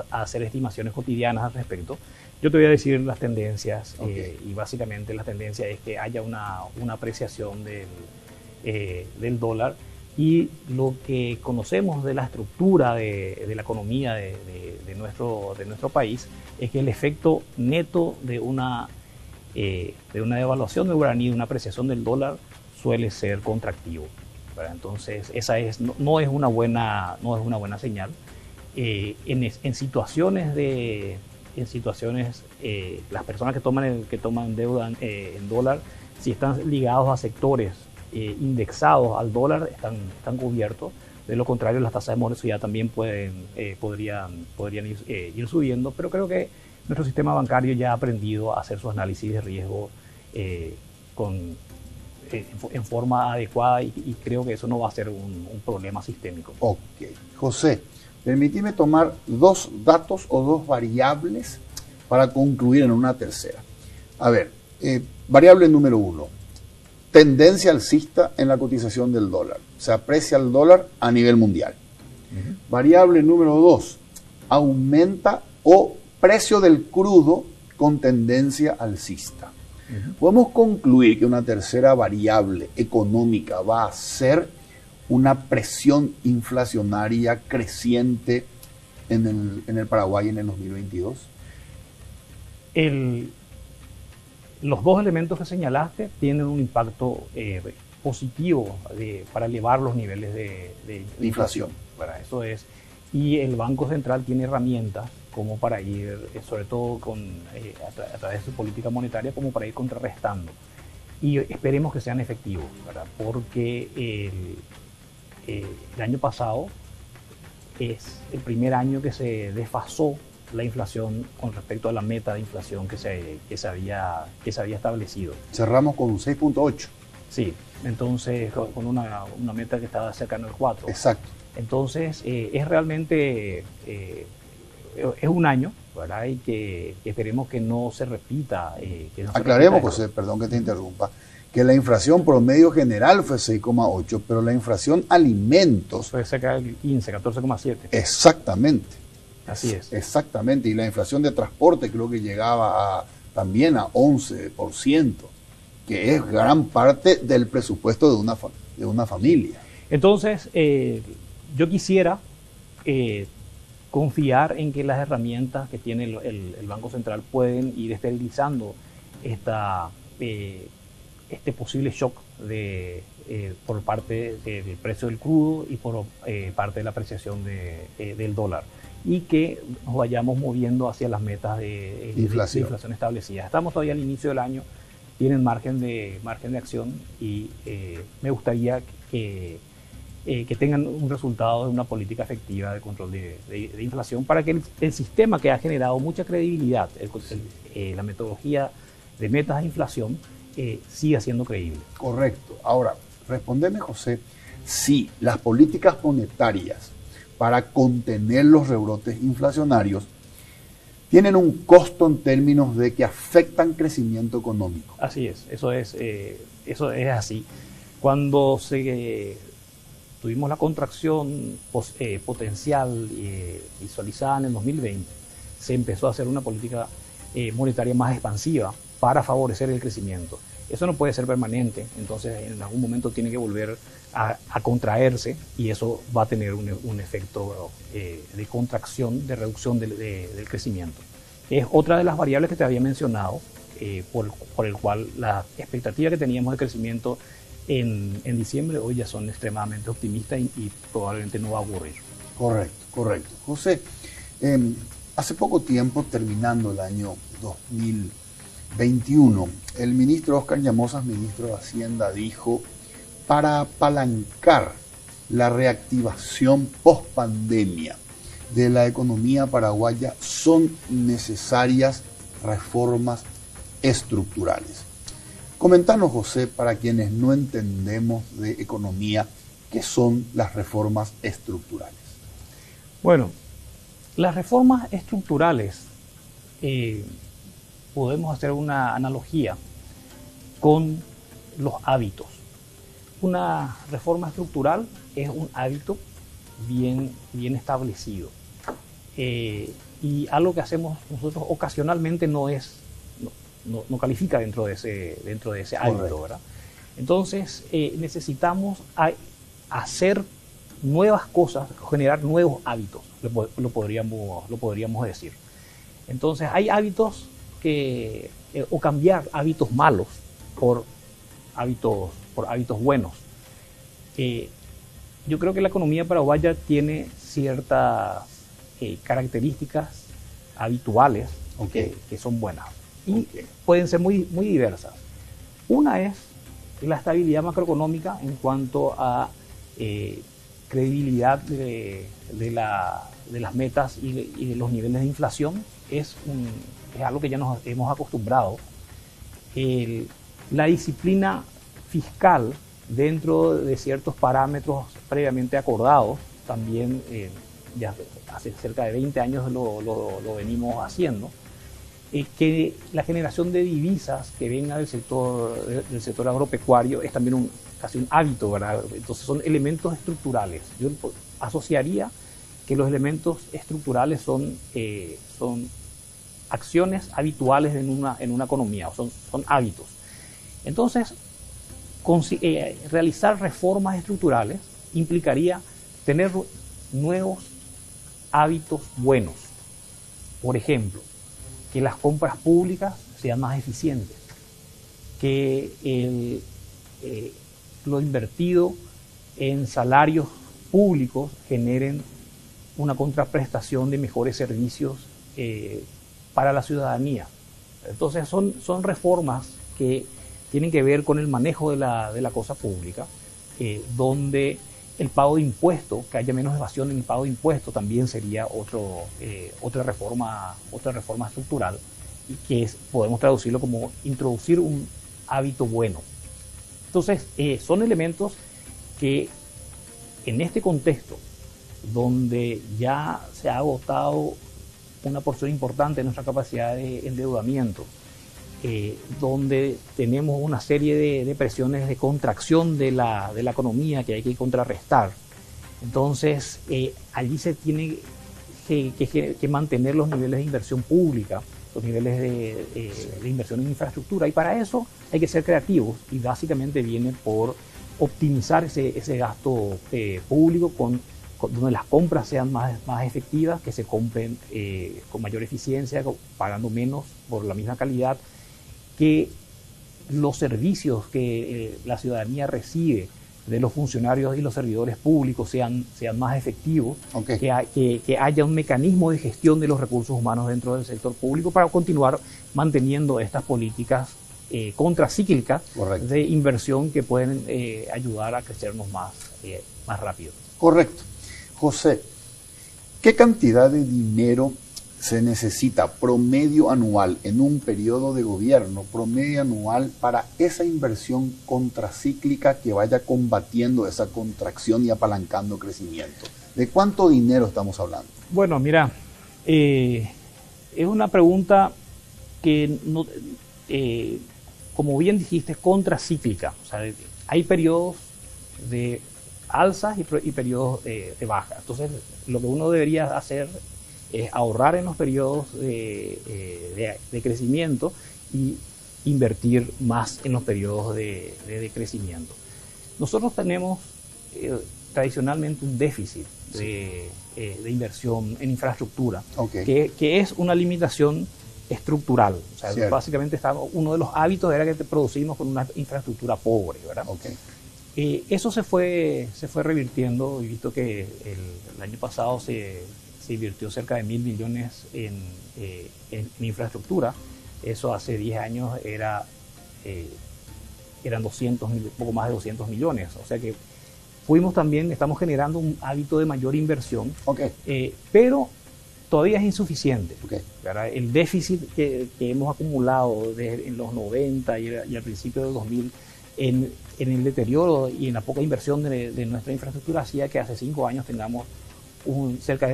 hacer estimaciones cotidianas al respecto. Yo te voy a decir las tendencias, y básicamente la tendencia es que haya una apreciación del dólar. Y lo que conocemos de la estructura de la economía de nuestro país es que el efecto neto de una devaluación del guaraní, de una apreciación del dólar, suele ser contractivo, ¿verdad? Entonces, esa no es una buena señal. En situaciones, las personas que toman deuda en dólar, si están ligados a sectores indexados al dólar, están cubiertos. De lo contrario, las tasas de morosidad también podrían ir subiendo, pero creo que nuestro sistema bancario ya ha aprendido a hacer su análisis de riesgo en forma adecuada, y creo que eso no va a ser un problema sistémico. Ok. José, permíteme tomar 2 datos o 2 variables para concluir en una tercera. A ver, variable número 1. Tendencia alcista en la cotización del dólar. Se aprecia el dólar a nivel mundial. Variable número 2. Aumenta o precio del crudo con tendencia alcista. Podemos concluir que una tercera variable económica va a ser una presión inflacionaria creciente en el Paraguay en el 2022. Los dos elementos que señalaste tienen un impacto positivo para elevar los niveles de inflación. Para eso es. Y el Banco Central tiene herramientas como para ir, sobre todo a través de su política monetaria, como para ir contrarrestando. Y esperemos que sean efectivos, ¿verdad? Porque el año pasado es el primer año que se desfasó la inflación con respecto a la meta de inflación que se había establecido. Cerramos con 6.8. Sí, entonces con una meta que estaba cercana al 4. Exacto. Entonces es realmente es un año, ¿verdad? Y que esperemos que no se repita. Aclaremos, José, perdón que te interrumpa, que la inflación promedio general fue 6,8, pero la inflación alimentos fue cerca del 15, 14,7. Exactamente. Así es. Exactamente, y la inflación de transporte creo que llegaba también a 11%, que es gran parte del presupuesto de una familia. Entonces, yo quisiera confiar en que las herramientas que tiene el Banco Central pueden ir esterilizando este posible shock por parte del precio del crudo y por parte de la apreciación del dólar, y que nos vayamos moviendo hacia las metas de inflación establecidas. Estamos todavía al inicio del año, tienen margen de acción, y me gustaría que tengan un resultado de una política efectiva de control de inflación, para que el sistema que ha generado mucha credibilidad, la metodología de metas de inflación, siga siendo creíble. Correcto. Ahora, respóndeme, José, si las políticas monetarias para contener los rebrotes inflacionarios tienen un costo en términos de que afectan crecimiento económico. Así es, eso es así. Cuando tuvimos la contracción potencial visualizada en el 2020, se empezó a hacer una política monetaria más expansiva para favorecer el crecimiento. Eso no puede ser permanente, entonces en algún momento tiene que volver a contraerse, y eso va a tener un efecto de contracción, de reducción del crecimiento. Es otra de las variables que te había mencionado, por el cual las expectativas que teníamos de crecimiento en diciembre hoy ya son extremadamente optimistas y probablemente no va a ocurrir. Correcto. José, hace poco tiempo, terminando el año 2021, el ministro Óscar Llamosas, ministro de Hacienda, dijo: para apalancar la reactivación post-pandemia de la economía paraguaya son necesarias reformas estructurales. Comentanos, José, para quienes no entendemos de economía, ¿qué son las reformas estructurales? Bueno, las reformas estructurales, podemos hacer una analogía con los hábitos. Una reforma estructural es un hábito bien establecido. Y algo que hacemos nosotros ocasionalmente no califica dentro de ese hábito, ¿verdad? Entonces necesitamos hacer nuevas cosas, generar nuevos hábitos, lo podríamos decir. Entonces hay hábitos o cambiar hábitos malos por hábitos buenos. Yo creo que la economía paraguaya tiene ciertas características habituales que son buenas, y pueden ser muy, muy diversas. Una es la estabilidad macroeconómica en cuanto a credibilidad de las metas y de los niveles de inflación. Es algo que ya nos hemos acostumbrado. La disciplina fiscal dentro de ciertos parámetros previamente acordados, también ya hace cerca de 20 años lo venimos haciendo. Que la generación de divisas que venga del sector agropecuario es también casi un hábito, ¿verdad? Entonces son elementos estructurales. Yo asociaría que los elementos estructurales son acciones habituales en una economía, son hábitos. Entonces, realizar reformas estructurales implicaría tener nuevos hábitos buenos. Por ejemplo, que las compras públicas sean más eficientes, que lo invertido en salarios públicos generen una contraprestación de mejores servicios para la ciudadanía. Entonces son reformas que tienen que ver con el manejo de la cosa pública, donde el pago de impuestos, que haya menos evasión en el pago de impuestos, también sería otra reforma estructural, y que podemos traducirlo como introducir un hábito bueno. Entonces, son elementos que en este contexto, donde ya se ha agotado una porción importante de nuestra capacidad de endeudamiento, donde tenemos una serie de presiones de contracción de la economía que hay que contrarrestar. Entonces, allí se tiene que mantener los niveles de inversión pública, los niveles de inversión en infraestructura, y para eso hay que ser creativos, y básicamente viene por optimizar ese gasto público, donde las compras sean más efectivas, que se compren con mayor eficiencia, pagando menos por la misma calidad, que los servicios que la ciudadanía recibe de los funcionarios y los servidores públicos sean más efectivos, okay, que haya un mecanismo de gestión de los recursos humanos dentro del sector público para continuar manteniendo estas políticas contracíclicas, correcto, de inversión que pueden ayudar a crecernos más rápido. Correcto. José, ¿qué cantidad de dinero se necesita promedio anual en un periodo de gobierno, promedio anual, para esa inversión contracíclica que vaya combatiendo esa contracción y apalancando crecimiento? ¿De cuánto dinero estamos hablando? Bueno, mira, es una pregunta que, como bien dijiste, es contracíclica. O sea, hay periodos de alzas y periodos de bajas. Entonces, lo que uno debería hacer es ahorrar en los periodos de crecimiento y invertir más en los periodos de crecimiento. Nosotros tenemos tradicionalmente un déficit de inversión en infraestructura, okay, que es una limitación estructural. O sea, básicamente uno de los hábitos era que producimos con una infraestructura pobre, ¿verdad? Okay. Eso se fue revirtiendo, y visto que el año pasado se invirtió cerca de 1.000 millones en infraestructura. Eso hace 10 años eran 200, poco más de 200 millones. O sea que estamos generando un hábito de mayor inversión, okay, pero todavía es insuficiente. Okay. El déficit que hemos acumulado en los 90 y al principio del 2000 en el deterioro y en la poca inversión de nuestra infraestructura hacía que hace 5 años tengamos cerca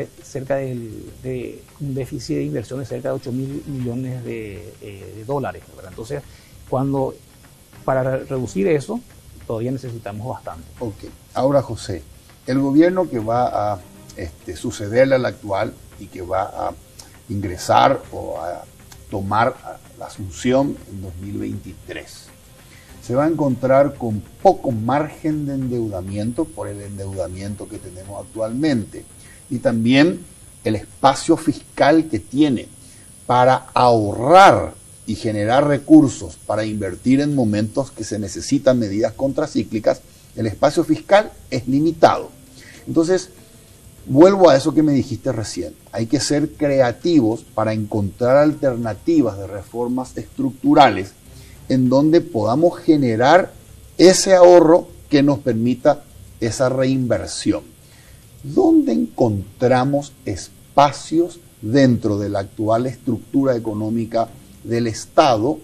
de un déficit de inversión de cerca de 8.000 millones de dólares, ¿verdad? Entonces, para reducir eso, todavía necesitamos bastante. Ok. Ahora, José, el gobierno que va a sucederle al actual y que va a ingresar o a tomar la asunción en 2023, se va a encontrar con poco margen de endeudamiento por el endeudamiento que tenemos actualmente, y también el espacio fiscal que tiene para ahorrar y generar recursos para invertir en momentos que se necesitan medidas contracíclicas. El espacio fiscal es limitado. Entonces, vuelvo a eso que me dijiste recién. Hay que ser creativos para encontrar alternativas de reformas estructurales en donde podamos generar ese ahorro que nos permita esa reinversión. ¿Dónde encontramos espacios dentro de la actual estructura económica del Estado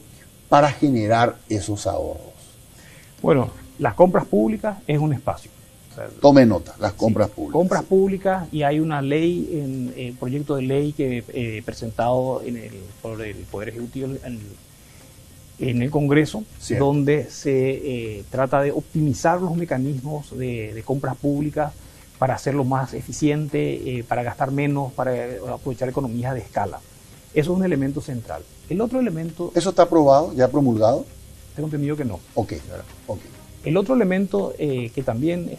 para generar esos ahorros? Bueno, las compras públicas es un espacio. O sea, tome nota, las compras públicas. Compras públicas, y hay una ley, el proyecto de ley que presentado por el Poder Ejecutivo en el Congreso, cierto, donde se trata de optimizar los mecanismos de compras públicas para hacerlo más eficiente, para gastar menos, para aprovechar economías de escala. Eso es un elemento central. El otro elemento... ¿Eso está aprobado, ya promulgado? Tengo entendido que no. Ok, ok. El otro elemento que también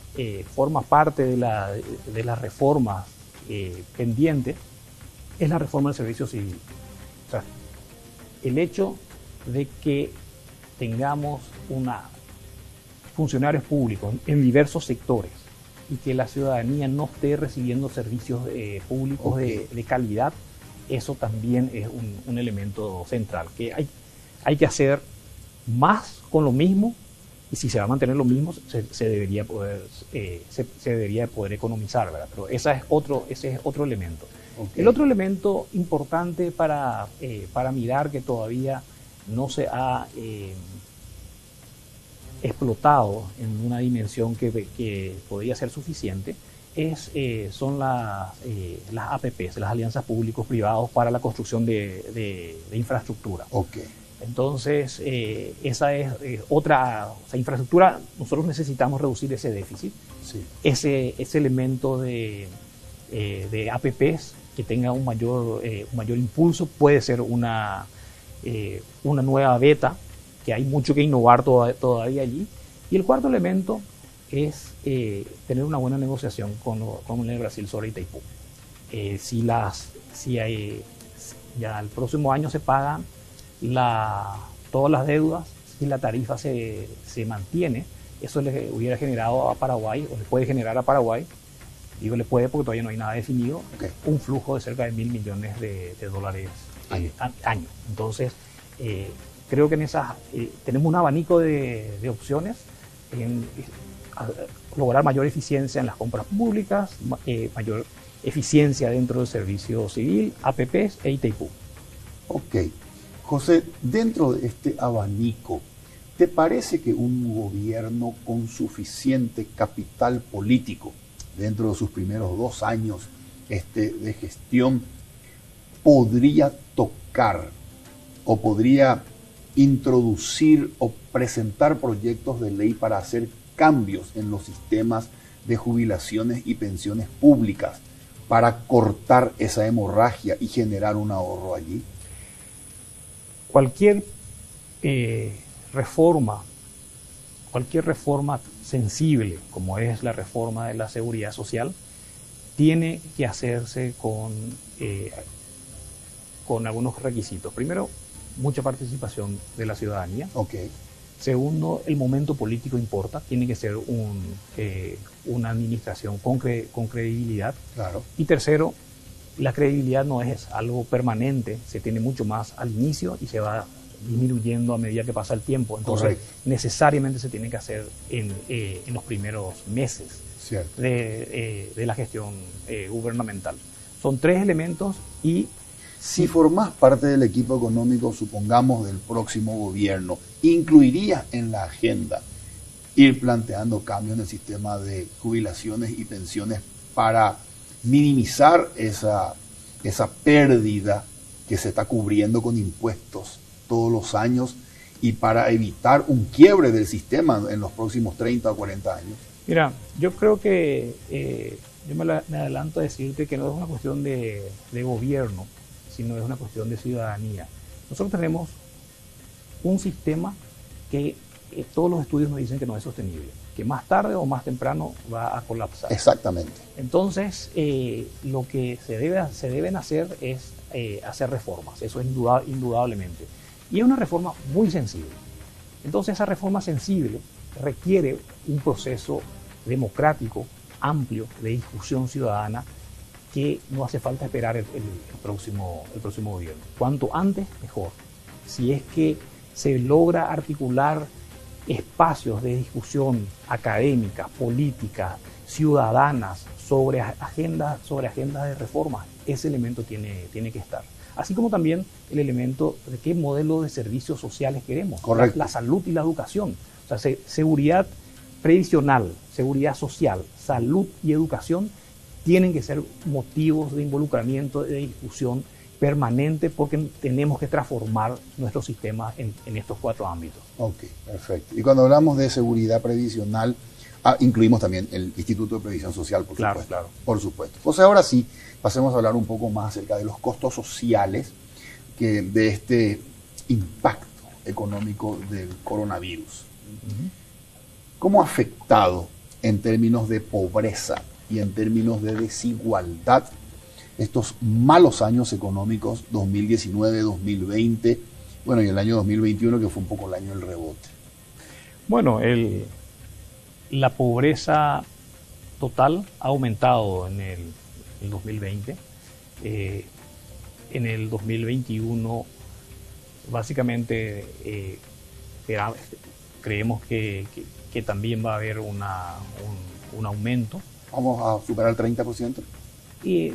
forma parte de las reformas pendientes es la reforma del servicio civil. O sea, el hecho de que tengamos funcionarios públicos en diversos sectores y que la ciudadanía no esté recibiendo servicios públicos de calidad, eso también es un elemento central, que hay que hacer más con lo mismo, y si se va a mantener lo mismo, se debería poder economizar, ¿verdad? Pero ese es otro elemento. Okay. El otro elemento importante para mirar que todavía no se ha explotado en una dimensión que podría ser suficiente son las APPs, las alianzas públicos-privados para la construcción de infraestructura. Okay. Entonces, esa es otra infraestructura. Nosotros necesitamos reducir ese déficit, sí. ese elemento de APPs que tenga un mayor impulso puede ser una nueva beta, que hay mucho que innovar todavía allí. Y el cuarto elemento es tener una buena negociación con el Brasil sobre Itaipú. Ya el próximo año se pagan todas las deudas, si la tarifa se mantiene, eso le hubiera generado a Paraguay, o le puede generar a Paraguay, digo le puede porque todavía no hay nada definido, okay, un flujo de cerca de $1.000 millones de dólares año. Entonces, creo que en esas tenemos un abanico de opciones en lograr mayor eficiencia en las compras públicas, mayor eficiencia dentro del servicio civil, APPs e Itaipú. Ok. José, dentro de este abanico, ¿te parece que un gobierno con suficiente capital político dentro de sus primeros 2 años de gestión podría tocar o podría introducir o presentar proyectos de ley para hacer cambios en los sistemas de jubilaciones y pensiones públicas para cortar esa hemorragia y generar un ahorro allí? Cualquier reforma sensible, como es la reforma de la seguridad social, tiene que hacerse con algunos requisitos. Primero, mucha participación de la ciudadanía. Okay. Segundo, el momento político importa, tiene que ser una administración con credibilidad. Claro. Y tercero, la credibilidad no es algo permanente, se tiene mucho más al inicio y se va disminuyendo a medida que pasa el tiempo. Entonces, necesariamente se tiene que hacer en los primeros meses de la gestión gubernamental. Son 3 elementos y... Si formás parte del equipo económico, supongamos, del próximo gobierno, ¿incluirías en la agenda ir planteando cambios en el sistema de jubilaciones y pensiones para minimizar esa pérdida que se está cubriendo con impuestos todos los años y para evitar un quiebre del sistema en los próximos 30 o 40 años? Mira, yo creo que yo me adelanto a decirte que no es una cuestión de gobierno, sino es una cuestión de ciudadanía. Nosotros tenemos un sistema que todos los estudios nos dicen que no es sostenible, que más tarde o más temprano va a colapsar. Exactamente. Entonces, lo que se deben hacer es hacer reformas, eso es indudablemente. Y es una reforma muy sensible. Entonces, esa reforma sensible requiere un proceso democrático, amplio, de discusión ciudadana, que no hace falta esperar el próximo gobierno. Cuanto antes, mejor. Si es que se logra articular espacios de discusión académicas, políticas, ciudadanas, sobre agendas de reforma, ese elemento tiene que estar. Así como también el elemento de qué modelo de servicios sociales queremos. Correcto. La salud y la educación. O sea, seguridad previsional, seguridad social, salud y educación tienen que ser motivos de involucramiento, de discusión permanente, porque tenemos que transformar nuestro sistema en estos 4 ámbitos. Ok, perfecto. Y cuando hablamos de seguridad previsional, incluimos también el Instituto de Previsión Social, por supuesto. Claro. Por supuesto. Pues ahora sí, pasemos a hablar un poco más acerca de los costos sociales de este impacto económico del coronavirus. ¿Cómo ha afectado en términos de pobreza y en términos de desigualdad estos malos años económicos 2019, 2020, bueno, y el año 2021, que fue un poco el año del rebote? Bueno, la pobreza total ha aumentado en el 2020. En el 2021, básicamente, creemos que también va a haber un aumento. ¿Vamos a superar el 30%? Y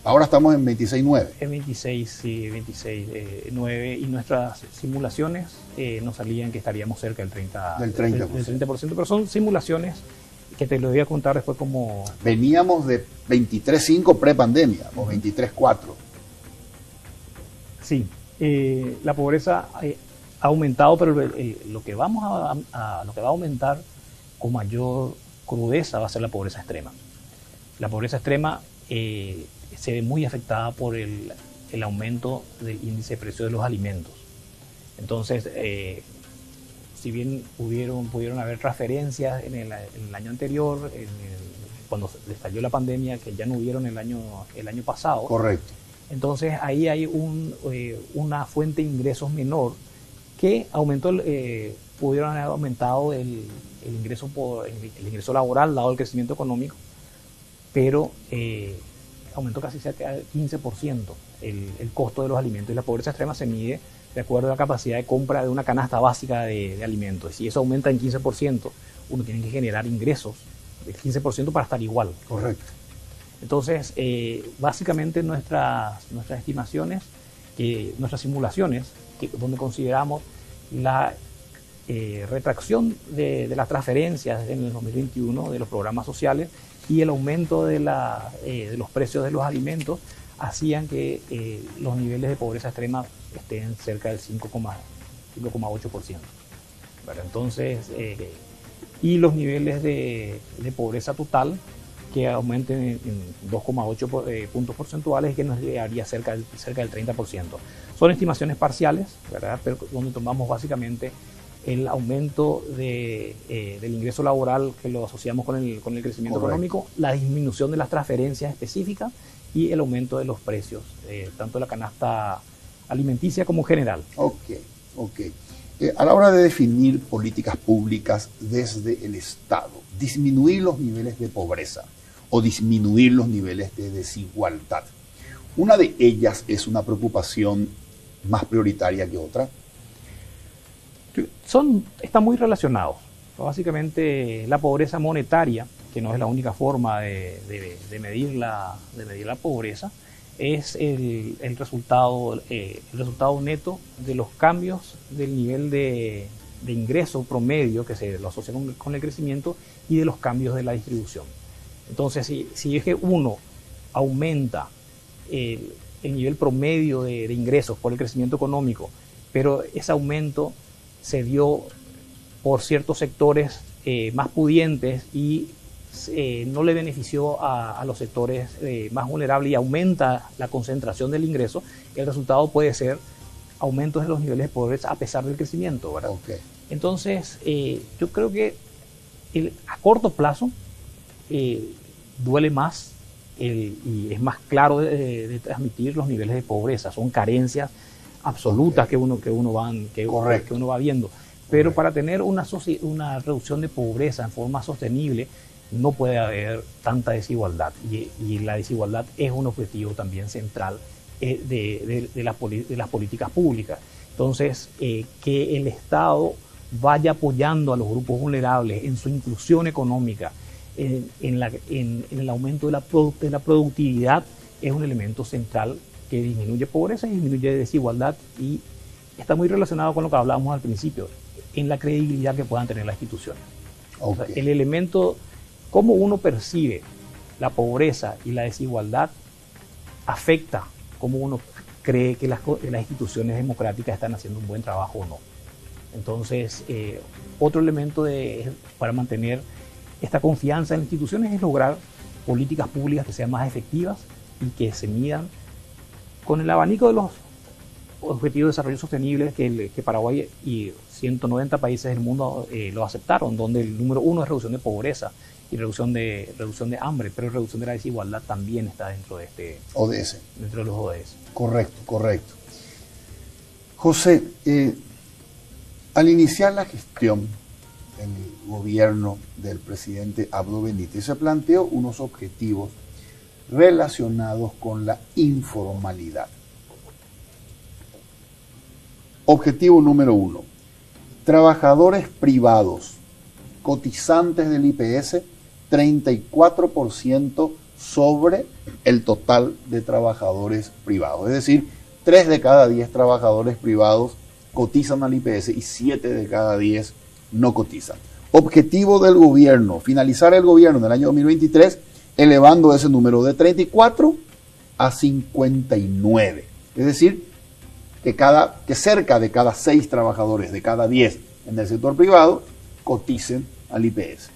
ahora estamos en 26,9. En 26, sí, 26,9, y nuestras simulaciones nos salían que estaríamos cerca del 30%. Del 30%. Del 30%, pero son simulaciones que te lo voy a contar después como... Veníamos de 23,5 pre-pandemia, o 23,4. Sí, la pobreza ha aumentado, pero lo que va a aumentar con mayor crudeza va a ser la pobreza extrema. La pobreza extrema se ve muy afectada por el aumento del índice de precio de los alimentos. Entonces, si bien pudieron haber transferencias en el año anterior, cuando estalló la pandemia, que ya no hubieron el año pasado. Correcto. Entonces ahí hay una fuente de ingresos menor que pudieron haber aumentado el ingreso laboral dado el crecimiento económico, pero aumentó casi cerca del 15% el costo de los alimentos, y la pobreza extrema se mide de acuerdo a la capacidad de compra de una canasta básica de alimentos. Si eso aumenta en 15%, uno tiene que generar ingresos del 15% para estar igual. Correcto. Entonces, básicamente nuestras estimaciones, nuestras simulaciones, donde consideramos la retracción de las transferencias en el 2021 de los programas sociales y el aumento de los precios de los alimentos, hacían que los niveles de pobreza extrema estén cerca del 5,8%. Entonces, y los niveles de pobreza total que aumenten en 2,8 puntos porcentuales, que nos llegaría cerca del 30%. Son estimaciones parciales, ¿verdad? Pero donde tomamos básicamente el aumento del ingreso laboral, que lo asociamos con el crecimiento económico, la disminución de las transferencias específicas y el aumento de los precios, tanto de la canasta alimenticia como general. Ok. A la hora de definir políticas públicas desde el Estado, disminuir los niveles de pobreza o disminuir los niveles de desigualdad, ¿una de ellas es una preocupación más prioritaria que otra? Están muy relacionados. Básicamente, la pobreza monetaria, que no es la única forma de medir la pobreza, es el resultado neto de los cambios del nivel de ingreso promedio que se lo asocia con el crecimiento y de los cambios de la distribución. Entonces, si es que uno aumenta el nivel promedio de ingresos por el crecimiento económico, pero ese aumento se dio por ciertos sectores más pudientes y no le benefició a los sectores más vulnerables y aumenta la concentración del ingreso, el resultado puede ser aumentos de los niveles de pobreza a pesar del crecimiento, ¿verdad? Okay. Entonces, yo creo que a corto plazo duele más y es más claro de transmitir los niveles de pobreza. Son carencias absolutas que uno va viendo. Pero para tener una reducción de pobreza en forma sostenible, no puede haber tanta desigualdad. Y la desigualdad es un objetivo también central de las políticas públicas. Entonces, que el Estado vaya apoyando a los grupos vulnerables en su inclusión económica, en el aumento de la productividad, es un elemento central que disminuye pobreza y disminuye desigualdad, y está muy relacionado con lo que hablábamos al principio, en la credibilidad que puedan tener las instituciones. Okay. O sea, el elemento, cómo uno percibe la pobreza y la desigualdad, afecta cómo uno cree que las instituciones democráticas están haciendo un buen trabajo o no. Entonces, otro elemento para mantener esta confianza en las instituciones es lograr políticas públicas que sean más efectivas y que se midan con el abanico Objetivos de Desarrollo Sostenible que Paraguay y 190 países del mundo lo aceptaron, donde el número 1 es reducción de pobreza y reducción de hambre, pero reducción de la desigualdad también está dentro de este ODS. Dentro de los ODS. Correcto, correcto. José, al iniciar la gestión el gobierno del presidente Abdo Benítez se planteó unos objetivos relacionados con la informalidad. Objetivo número 1. Trabajadores privados, cotizantes del IPS, 34% sobre el total de trabajadores privados. Es decir, 3 de cada 10 trabajadores privados cotizan al IPS y 7 de cada 10 no cotizan. Objetivo del gobierno, finalizar el gobierno en el año 2023, elevando ese número de 34 a 59. Es decir, que cerca de cada 6 trabajadores de cada 10 en el sector privado coticen al IPS.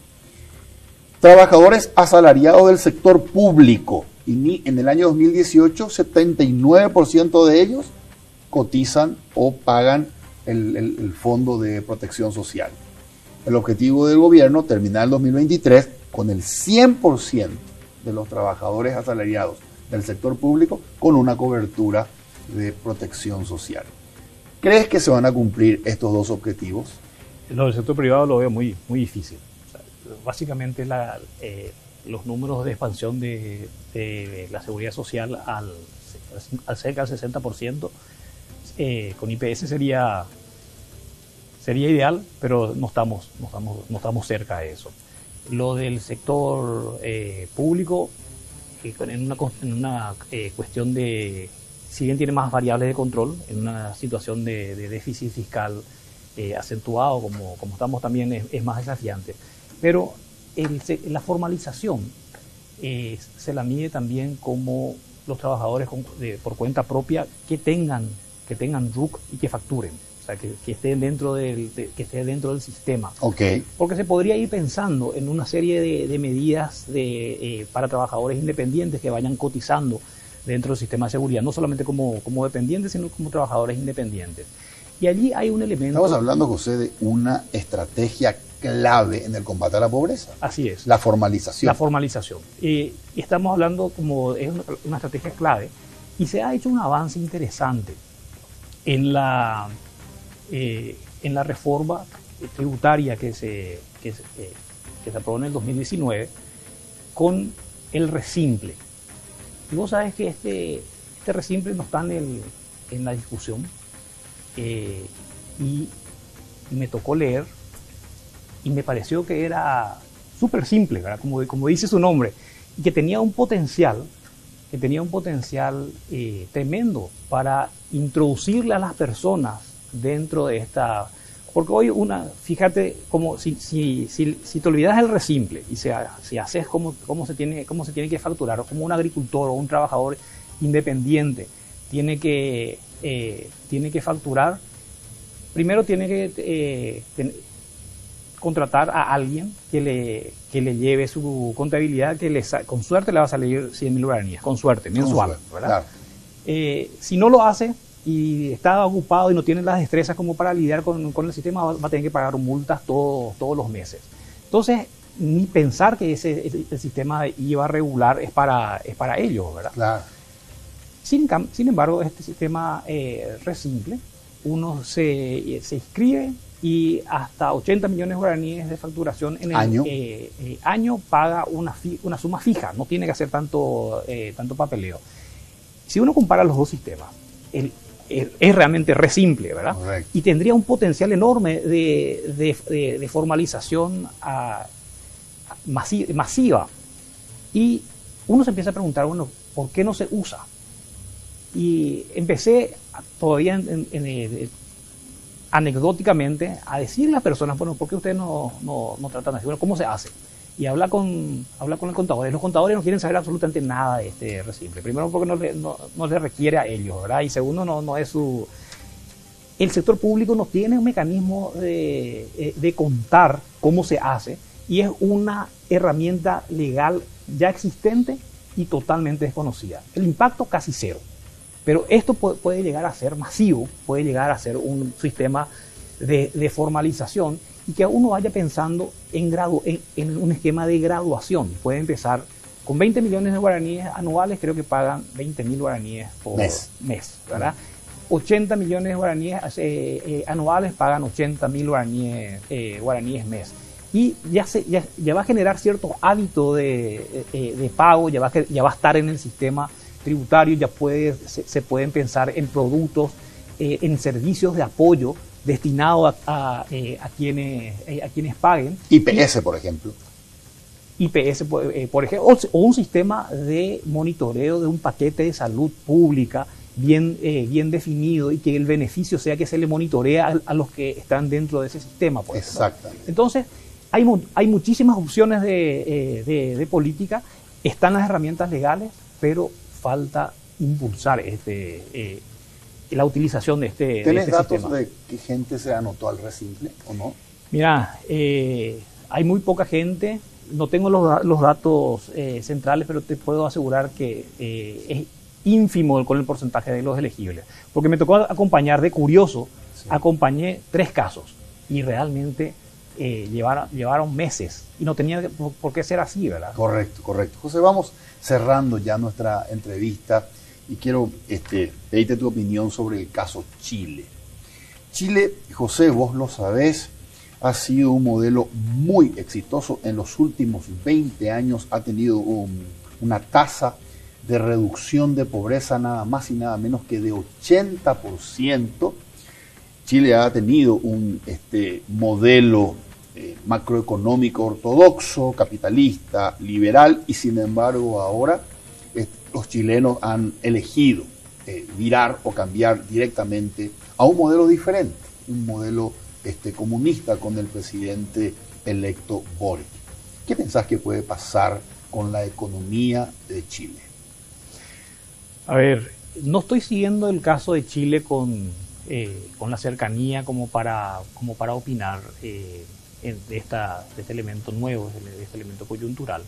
Trabajadores asalariados del sector público, y en el año 2018 79% de ellos cotizan o pagan el Fondo de Protección Social. El objetivo del gobierno, terminar el 2023 con el 100% de los trabajadores asalariados del sector público con una cobertura de protección social. ¿Crees que se van a cumplir estos dos objetivos? Lo del sector privado lo veo muy, muy difícil. O sea, básicamente los números de expansión de la seguridad social al cerca del 60%, con IPS sería ideal, pero no estamos cerca de eso. Lo del sector público, en una cuestión de, si bien tiene más variables de control, en una situación de déficit fiscal acentuado como estamos también es más desafiante. Pero la formalización se la mide también como los trabajadores por cuenta propia que tengan RUC y que facturen. O sea, que esté dentro del sistema. Okay. Porque se podría ir pensando en una serie de medidas para trabajadores independientes que vayan cotizando dentro del sistema de seguridad, no solamente como dependientes, sino como trabajadores independientes. Y allí hay un elemento... Estamos hablando, José, de una estrategia clave en el combate a la pobreza. Así es. La formalización. La formalización. Y estamos hablando como es una estrategia clave, y se ha hecho un avance interesante en la reforma tributaria que se aprobó en el 2019 con el resimple. Y vos sabés que este resimple no está en la discusión, y me tocó leer y me pareció que era súper simple, ¿verdad? Como dice su nombre, y que tenía un potencial tremendo para introducirle a las personas dentro de esta... Porque hoy fíjate, como si te olvidas del resimple y si haces cómo se tiene que facturar, como un agricultor o un trabajador independiente tiene que facturar, primero tiene que contratar a alguien que le lleve su contabilidad, con suerte le va a salir 100.000 guaraníes, con suerte, mensual, ¿verdad? Claro. Si no lo hace y está ocupado y no tiene las destrezas como para lidiar con el sistema, va a tener que pagar multas todos los meses. Entonces, ni pensar que el sistema de IVA regular es para ellos, ¿verdad? Claro. Sin embargo, este sistema resimple, uno se inscribe y hasta 80 millones de guaraníes de facturación en el año paga una suma fija, no tiene que hacer tanto papeleo. Si uno compara los dos sistemas, es realmente resimple, ¿verdad? Correcto. Y tendría un potencial enorme de formalización masiva. Y uno se empieza a preguntar, bueno, ¿por qué no se usa? Y empecé todavía anecdóticamente a decirle a las personas, bueno, ¿por qué ustedes no tratan así? Bueno, ¿cómo se hace? Y habla con el contador. Los contadores no quieren saber absolutamente nada de este resimple. Primero porque no le requiere a ellos, ¿verdad? Y segundo, no es su... El sector público no tiene un mecanismo de contar cómo se hace, y es una herramienta legal ya existente y totalmente desconocida. El impacto casi cero. Pero esto puede llegar a ser masivo, puede llegar a ser un sistema de formalización y que uno vaya pensando en un esquema de graduación. Puede empezar con 20 millones de guaraníes anuales, creo que pagan 20.000 guaraníes por mes, ¿verdad? 80 millones de guaraníes anuales pagan 80.000 guaraníes mes. Y ya va a generar cierto hábito de pago, ya va a estar en el sistema tributario, se pueden pensar en productos, en servicios de apoyo destinados a quienes paguen. IPS, por ejemplo. IPS, por ejemplo, o un sistema de monitoreo de un paquete de salud pública bien definido y que el beneficio sea que se le monitorea a los que están dentro de ese sistema. Exactamente. Entonces, hay muchísimas opciones de política, están las herramientas legales, pero falta impulsar la utilización de este sistema. ¿Tienes datos de qué gente se anotó al Resimple o no? Mira, hay muy poca gente. No tengo los datos centrales, pero te puedo asegurar que es ínfimo con el porcentaje de los elegibles. Porque me tocó acompañar de curioso, acompañé 3 casos y realmente llevaron meses y no tenía por qué ser así, ¿verdad? Correcto. José, vamos cerrando ya nuestra entrevista y quiero pedirte tu opinión sobre el caso Chile. Chile, José, vos lo sabés, ha sido un modelo muy exitoso. En los últimos 20 años ha tenido una tasa de reducción de pobreza nada más y nada menos que de 80%. Chile ha tenido un modelo macroeconómico ortodoxo, capitalista, liberal, y sin embargo ahora los chilenos han elegido virar o cambiar directamente a un modelo diferente, un modelo comunista con el presidente electo Boric. ¿Qué pensás que puede pasar con la economía de Chile? A ver, no estoy siguiendo el caso de Chile con la cercanía como para opinar de este elemento nuevo, de este elemento coyuntural.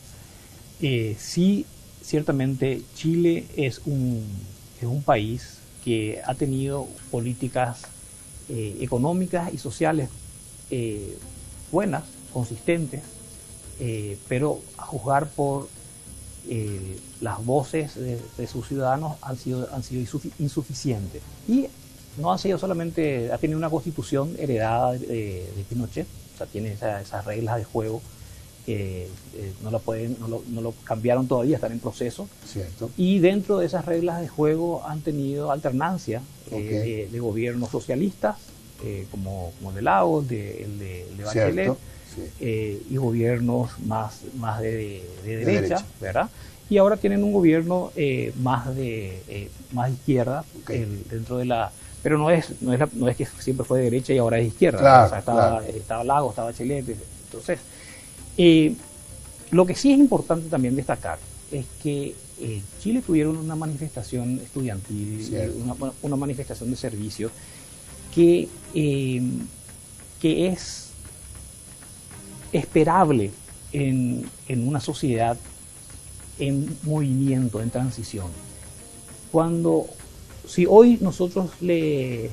Sí, ciertamente Chile es un país que ha tenido políticas económicas y sociales buenas, consistentes, pero a juzgar por las voces de sus ciudadanos han sido insuficientes. Y no han sido solamente, ha tenido una constitución heredada de Pinochet, o sea, tiene esas reglas de juego que no lo cambiaron todavía, están en proceso. Cierto. Y dentro de esas reglas de juego han tenido alternancia de gobiernos socialistas, como el de Lagos, el de Bachelet, y gobiernos más de derecha, ¿verdad? Y ahora tienen un gobierno más de izquierda, dentro de la... Pero no es que siempre fue de derecha y ahora es de izquierda. Claro, o sea, estaba Lagos, estaba Bachelet. Entonces, lo que sí es importante también destacar es que Chile tuvieron una manifestación estudiantil, una manifestación de servicios que es esperable en una sociedad en movimiento, en transición. Si hoy nosotros le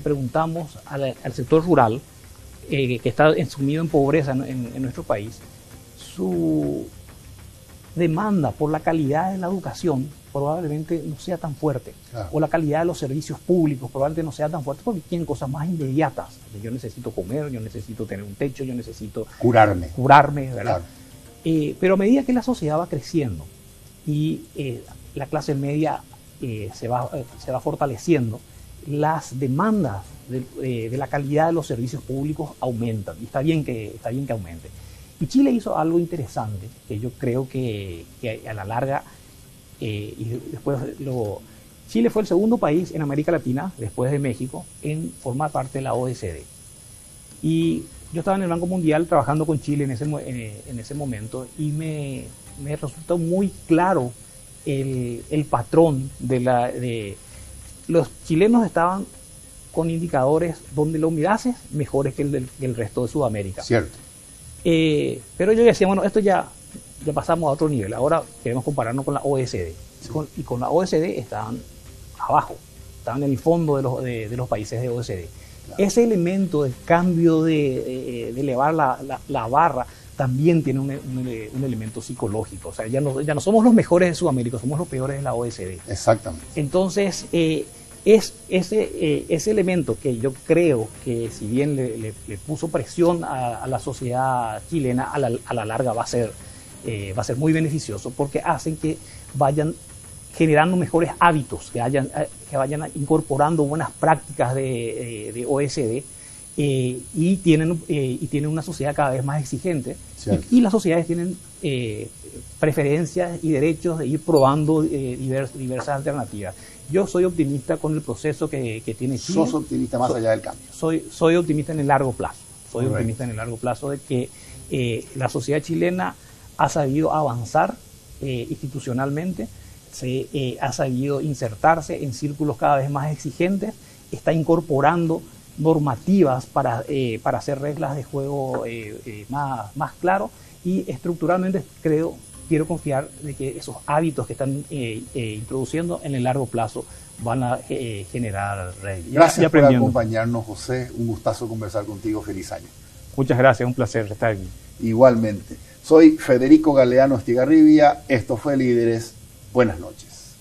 preguntamos al sector rural, que está sumido en pobreza en nuestro país, su demanda por la calidad de la educación probablemente no sea tan fuerte, o la calidad de los servicios públicos probablemente no sea tan fuerte, porque tienen cosas más inmediatas. Yo necesito comer, yo necesito tener un techo, yo necesito curarme, ¿verdad? Pero a medida que la sociedad va creciendo y la clase media se va fortaleciendo, las demandas de la calidad de los servicios públicos aumentan, y está bien que aumente. Y Chile hizo algo interesante, que yo creo que a la larga, y después Chile fue el segundo país en América Latina, después de México, en formar parte de la OECD. Y yo estaba en el Banco Mundial trabajando con Chile en ese momento, y me resultó muy claro el patrón de los chilenos estaban con indicadores donde lo mirases mejores que el resto de Sudamérica. Cierto. Pero yo decía, bueno, esto ya pasamos a otro nivel, ahora queremos compararnos con la OECD. Y con la OECD estaban abajo, estaban en el fondo de los países de OECD. Claro. Ese elemento del cambio de elevar la barra también tiene un elemento psicológico. O sea, ya no somos los mejores de Sudamérica, somos los peores de la OECD. Exactamente. Entonces, es ese elemento que yo creo que si bien le puso presión a la sociedad chilena, a la larga va a ser muy beneficioso, porque hacen que vayan generando mejores hábitos, que vayan incorporando buenas prácticas de OECD, y tienen una sociedad cada vez más exigente, y las sociedades tienen preferencias y derechos de ir probando diversas alternativas. Yo soy optimista con el proceso que tiene Chile. ¿Sos optimista más allá del cambio? Soy optimista en el largo plazo. Soy optimista en el largo plazo de que la sociedad chilena ha sabido avanzar institucionalmente, ha sabido insertarse en círculos cada vez más exigentes, está incorporando normativas para hacer reglas de juego más claros, y estructuralmente quiero confiar de que esos hábitos que están introduciendo en el largo plazo van a generar réditos. Gracias por acompañarnos, José. Un gustazo conversar contigo. Feliz año. Muchas gracias, un placer estar aquí. Igualmente. Soy Federico Galeano Estigarribia. Esto fue Líderes. Buenas noches.